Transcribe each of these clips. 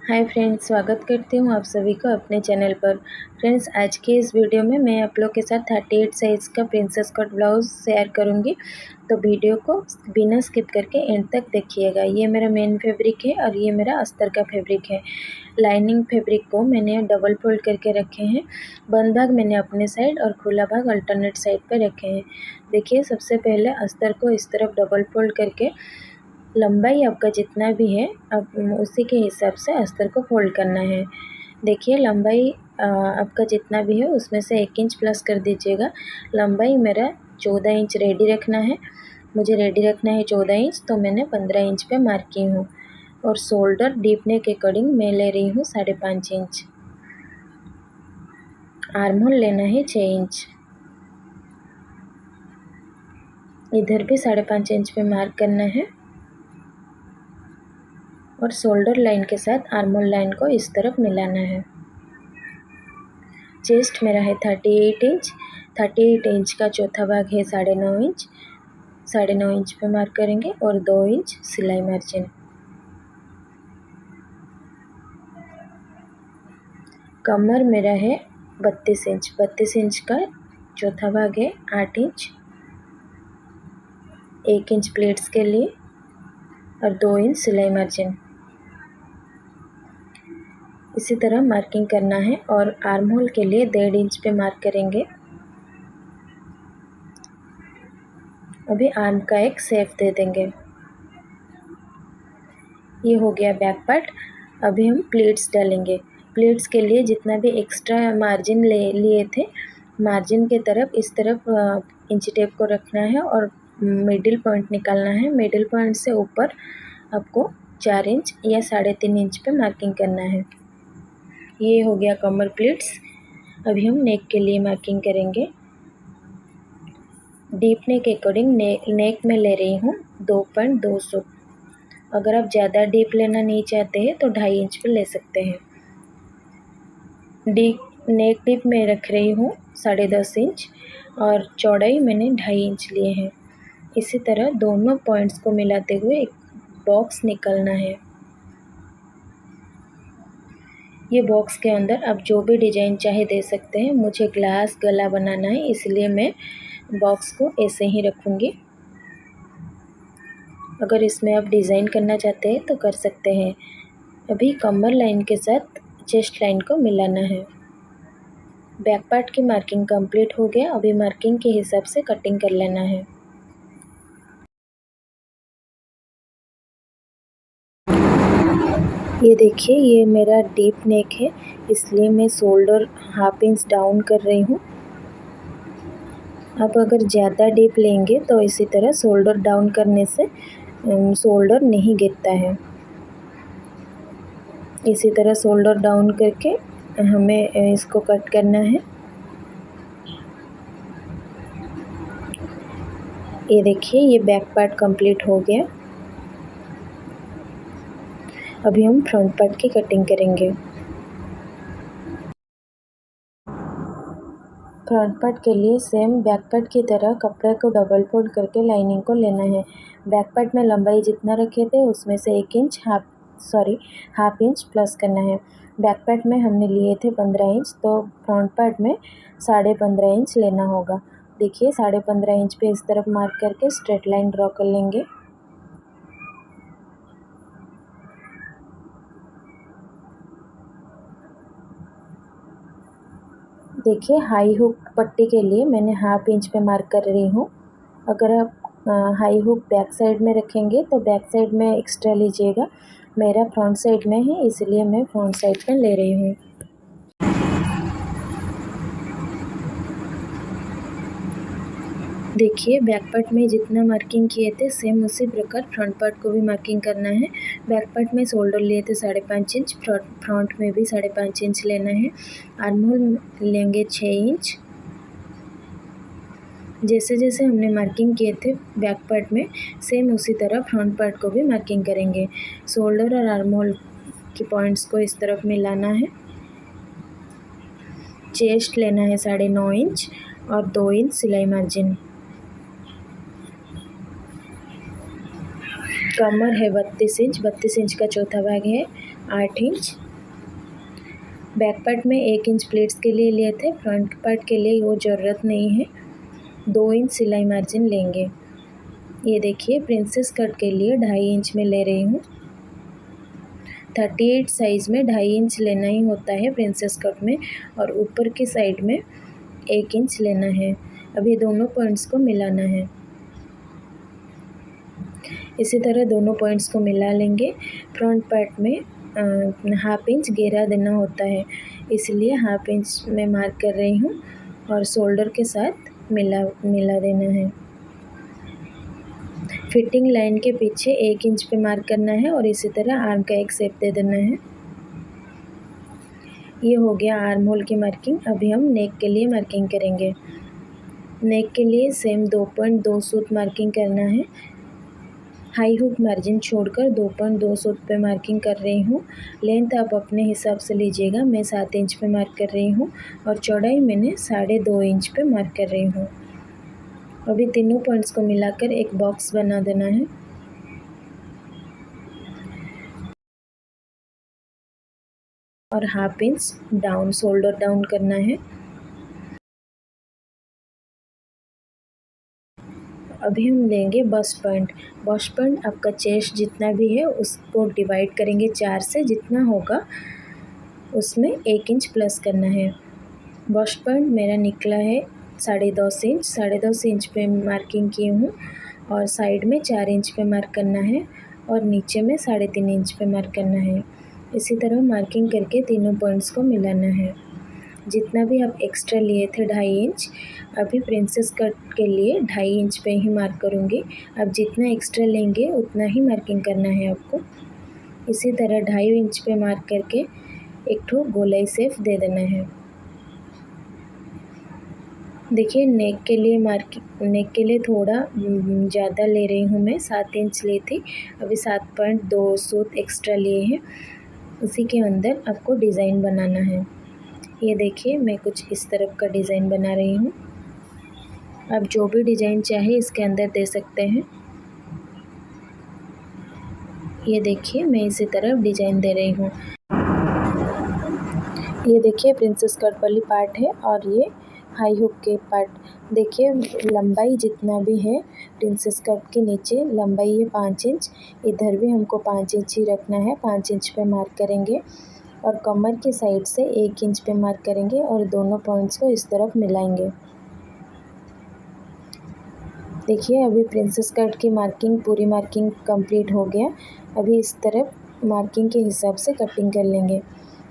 Hi friends, स्वागत करती हूँ आप सभी को अपने चैनल पर। फ्रेंड्स, आज के इस वीडियो में मैं आप लोग के साथ 38 साइज़ का प्रिंसेस कट ब्लाउज़ शेयर करूँगी। तो वीडियो को बिना स्किप करके एंड तक देखिएगा। ये मेरा मेन फैब्रिक है और ये मेरा अस्तर का फैब्रिक है। लाइनिंग फैब्रिक को मैंने डबल फोल्ड करके रखे हैं। बंद भाग मैंने अपने साइड और खुला भाग अल्टरनेट साइड पर रखे हैं। देखिए, सबसे पहले अस्तर को इस तरफ डबल फोल्ड करके लंबाई आपका जितना भी है अब उसी के हिसाब से अस्तर को फोल्ड करना है। देखिए, लंबाई आपका जितना भी है उसमें से 1 इंच प्लस कर दीजिएगा। लंबाई मेरा 14 इंच रेडी रखना है। मुझे रेडी रखना है 14 इंच, तो मैंने 15 इंच पे मार्क की हूँ। और शोल्डर डीप नेक के अकॉर्डिंग मैं ले रही हूँ 5.5 इंच। आर्म होल लेना है 6 इंच। इधर भी 5.5 इंच पे मार्क करना है और शोल्डर लाइन के साथ आर्म होल लाइन को इस तरफ मिलाना है। चेस्ट मेरा है 38 इंच। 38 इंच का चौथा भाग है 9.5 इंच। 9.5 इंच पे मार्क करेंगे और 2 इंच सिलाई मार्जिन। कमर मेरा है 32 इंच। 32 इंच का चौथा भाग है 8 इंच। 1 इंच प्लेट्स के लिए और 2 इंच सिलाई मार्जिन। इसी तरह मार्किंग करना है और आर्म होल के लिए 1.5 इंच पे मार्क करेंगे। अभी आर्म का एक शेप दे देंगे। ये हो गया बैक पार्ट। अभी हम प्लीट्स डालेंगे। प्लीट्स के लिए जितना भी एक्स्ट्रा मार्जिन लिए थे, मार्जिन के तरफ इस तरफ इंची टेप को रखना है और मिडिल पॉइंट निकालना है। मिडिल पॉइंट से ऊपर आपको 4 इंच या 3.5 इंच पे मार्किंग करना है। ये हो गया कमर प्लीट्स। अभी हम नेक के लिए मार्किंग करेंगे। डीप नेक के अकॉर्डिंग नेक में ले रही हूँ 2.2 अगर आप ज़्यादा डीप लेना नहीं चाहते हैं तो 2.5 इंच पे ले सकते हैं। नेक डीप में रख रही हूँ 10.5 इंच और चौड़ाई मैंने 2.5 इंच लिए हैं। इसी तरह दोनों पॉइंट्स को मिलाते हुए एक बॉक्स निकलना है। ये बॉक्स के अंदर आप जो भी डिज़ाइन चाहे दे सकते हैं। मुझे ग्लास गला बनाना है, इसलिए मैं बॉक्स को ऐसे ही रखूँगी। अगर इसमें आप डिज़ाइन करना चाहते हैं तो कर सकते हैं। अभी कमर लाइन के साथ चेस्ट लाइन को मिलाना है। बैक पार्ट की मार्किंग कंप्लीट हो गया। अभी मार्किंग के हिसाब से कटिंग कर लेना है। ये देखिए, ये मेरा डीप नेक है, इसलिए मैं शोल्डर 1/2 इंच डाउन कर रही हूँ। आप अगर ज़्यादा डीप लेंगे तो इसी तरह शोल्डर डाउन करने से शोल्डर नहीं गिरता है। इसी तरह शोल्डर डाउन करके हमें इसको कट करना है। ये देखिए, ये बैक पार्ट कंप्लीट हो गया। अभी हम फ्रंट पार्ट की कटिंग करेंगे। फ्रंट पार्ट के लिए सेम बैक पार्ट की तरह कपड़े को डबल फोल्ड करके लाइनिंग को लेना है। बैक पार्ट में लंबाई जितना रखे थे उसमें से 1 इंच हाफ इंच प्लस करना है। बैक पार्ट में हमने लिए थे 15 इंच, तो फ्रंट पार्ट में 15.5 इंच लेना होगा। देखिए, 15.5 इंच पे इस तरफ मार्क करके स्ट्रेट लाइन ड्रॉ कर लेंगे। देखिए, हाई हुक पट्टी के लिए मैंने हाफ इंच पे मार्क कर रही हूँ। अगर आप हाई हुक बैक साइड में रखेंगे तो बैक साइड में एक्स्ट्रा लीजिएगा। मेरा फ्रंट साइड में है, इसलिए मैं फ्रंट साइड पे ले रही हूँ। देखिए, बैक पार्ट में जितना मार्किंग किए थे सेम उसी प्रकार फ्रंट पार्ट को भी मार्किंग करना है। बैक पार्ट में शोल्डर लिए थे 5.5 इंच, फ्रंट में भी 5.5 इंच लेना है। आर्म होल लेंगे 6 इंच। जैसे जैसे हमने मार्किंग किए थे बैक पार्ट में, सेम उसी तरह फ्रंट पार्ट को भी मार्किंग करेंगे। शोल्डर और आर्म होल की पॉइंट्स को इस तरफ मिलाना है। चेस्ट लेना है 9.5 इंच और 2 इंच सिलाई मार्जिन। कमर है 32 इंच, 32 इंच का चौथा भाग है 8 इंच। बैक पार्ट में 1 इंच प्लेट्स के लिए लिए थे, फ्रंट पार्ट के लिए वो ज़रूरत नहीं है। 2 इंच सिलाई मार्जिन लेंगे। ये देखिए प्रिंसेस कट के लिए 2.5 इंच में ले रही हूँ। 38 साइज़ में 2.5 इंच लेना ही होता है प्रिंसेस कट में, और ऊपर की साइड में 1 इंच लेना है। अभी दोनों पॉइंट्स को मिलाना है। इसी तरह दोनों पॉइंट्स को मिला लेंगे। फ्रंट पार्ट में 1/2 इंच घेरा देना होता है, इसलिए 1/2 इंच में मार्क कर रही हूँ और शोल्डर के साथ मिला देना है। फिटिंग लाइन के पीछे 1 इंच पे मार्क करना है और इसी तरह आर्म का एक शेप दे देना है। ये हो गया आर्म होल की मार्किंग। अभी हम नेक के लिए मार्किंग करेंगे। नेक के लिए सेम 2.2 सूत मार्किंग करना है। हाई हुक मार्जिन छोड़कर 2.2 सूत पे मार्किंग कर रही हूँ। लेंथ आप अपने हिसाब से लीजिएगा। मैं 7 इंच पे मार्क कर रही हूँ और चौड़ाई मैंने 2.5 इंच पे मार्क कर रही हूँ। अभी तीनों पॉइंट्स को मिलाकर एक बॉक्स बना देना है। और 1/2 इंच डाउन शोल्डर डाउन करना है। अभी हम लेंगे बस्ट पॉइंट। बस्ट पॉइंट आपका चेस्ट जितना भी है उसको डिवाइड करेंगे 4 से, जितना होगा उसमें 1 इंच प्लस करना है। बस्ट पॉइंट मेरा निकला है 2.5 इंच। 2.5 इंच पे मार्किंग की हूँ और साइड में 4 इंच पे मार्क करना है और नीचे में 3.5 इंच पे मार्क करना है। इसी तरह मार्किंग करके तीनों पॉइंट्स को मिलाना है। जितना भी आप एक्स्ट्रा लिए थे 2.5 इंच, अभी प्रिंसेस कट के लिए 2.5 इंच पे ही मार्क करूँगी। आप जितना एक्स्ट्रा लेंगे उतना ही मार्किंग करना है आपको। इसी तरह 2.5 इंच पे मार्क करके एक ठो गोलाई शेप दे देना है। देखिए नेक के लिए थोड़ा ज़्यादा ले रही हूँ मैं, 7 इंच ली थी, अभी 7.2 सूत एक्स्ट्रा लिए हैं। उसी के अंदर आपको डिज़ाइन बनाना है। ये देखिए मैं कुछ इस तरफ का डिज़ाइन बना रही हूँ। आप जो भी डिज़ाइन चाहे इसके अंदर दे सकते हैं। ये देखिए मैं इसी तरफ डिज़ाइन दे रही हूँ। ये देखिए प्रिंसेस कट वाली पार्ट है और ये हाई हुक के पार्ट। देखिए लंबाई जितना भी है प्रिंसेस कट के नीचे लंबाई है 5 इंच। इधर भी हमको 5 इंच ही रखना है। 5 इंच पे मार्क करेंगे और कमर की साइड से 1 इंच पे मार्क करेंगे और दोनों पॉइंट्स को इस तरफ मिलाएंगे। देखिए अभी प्रिंसेस कट की मार्किंग पूरी मार्किंग कंप्लीट हो गया। अभी इस तरफ मार्किंग के हिसाब से कटिंग कर लेंगे।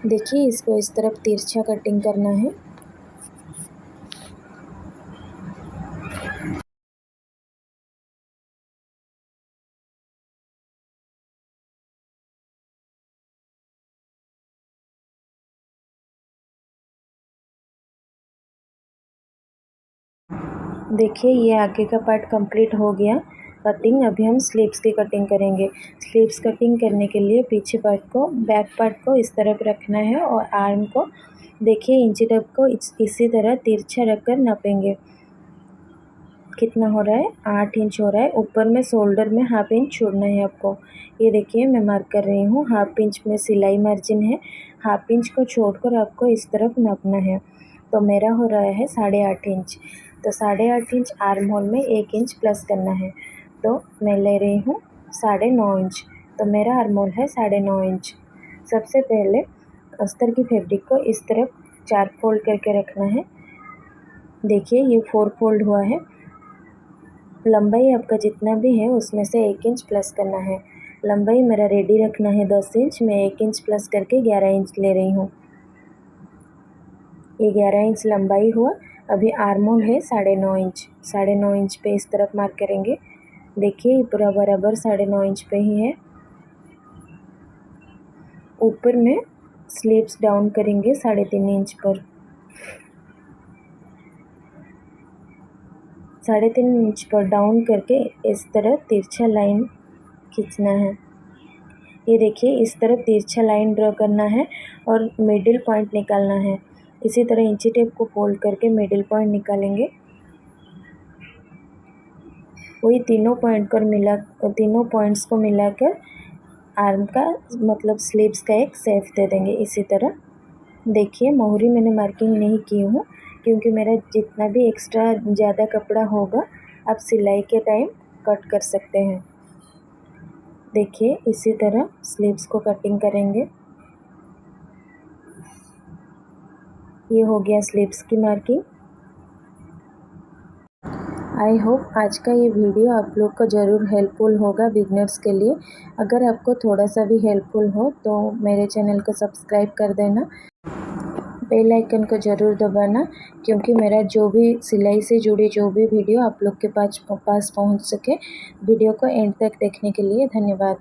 देखिए इसको इस तरफ तिरछा कटिंग करना है। देखिए ये आगे का पार्ट कंप्लीट हो गया कटिंग। अभी हम स्लीव्स की कटिंग करेंगे। स्लीव्स कटिंग करने के लिए पीछे पार्ट को, बैक पार्ट को इस तरफ रखना है और आर्म को देखिए इंची टेप को इसी तरह तिरछा रखकर नापेंगे। कितना हो रहा है? 8 इंच हो रहा है। ऊपर में शोल्डर में 1/2 इंच छोड़ना है आपको। ये देखिए मैं मार्क कर रही हूँ। 1/2 इंच में सिलाई मार्जिन है। 1/2 इंच को छोड़कर आपको इस तरफ नापना है। तो मेरा हो रहा है 8.5 इंच। तो 8.5 इंच आर्म होल में 1 इंच प्लस करना है। तो मैं ले रही हूँ 9.5 इंच। तो मेरा आर्म होल है 9.5 इंच। सबसे पहले अस्तर की फैब्रिक को इस तरफ 4 फोल्ड करके रखना है। देखिए ये 4 फोल्ड हुआ है। लंबाई आपका जितना भी है उसमें से 1 इंच प्लस करना है। लंबाई मेरा रेडी रखना है 10 इंच। मैं 1 इंच प्लस करके 11 इंच ले रही हूँ। ये 11 इंच लंबाई हुआ। अभी आर्म होल है 9.5 इंच। 9.5 इंच पे इस तरफ मार्क करेंगे। देखिए ये पूरा बराबर 9.5 इंच पे ही है। ऊपर में स्लीव्स डाउन करेंगे 3.5 इंच पर। 3.5 इंच पर डाउन करके इस तरह तिरछा लाइन खींचना है। ये देखिए इस तरह तिरछा लाइन ड्रॉ करना है और मिडिल पॉइंट निकालना है। इसी तरह इंची टेप को फोल्ड करके मिडिल पॉइंट निकालेंगे। वही तीनों पॉइंट्स को मिलाकर आर्म का मतलब स्लीव्स का एक शेप दे देंगे। इसी तरह देखिए, मोहरी मैंने मार्किंग नहीं की हूँ क्योंकि मेरा जितना भी एक्स्ट्रा ज़्यादा कपड़ा होगा आप सिलाई के टाइम कट कर सकते हैं। देखिए, इसी तरह स्लीव्स को कटिंग करेंगे। ये हो गया स्लीव्स की मार्किंग। आई होप आज का ये वीडियो आप लोग को ज़रूर हेल्पफुल होगा बिगनर्स के लिए। अगर आपको थोड़ा सा भी हेल्पफुल हो तो मेरे चैनल को सब्सक्राइब कर देना, बेल आइकन को ज़रूर दबाना, क्योंकि मेरा जो भी सिलाई से जुड़ी जो भी वीडियो आप लोग के पास पहुंच सके। वीडियो को एंड तक देखने के लिए धन्यवाद।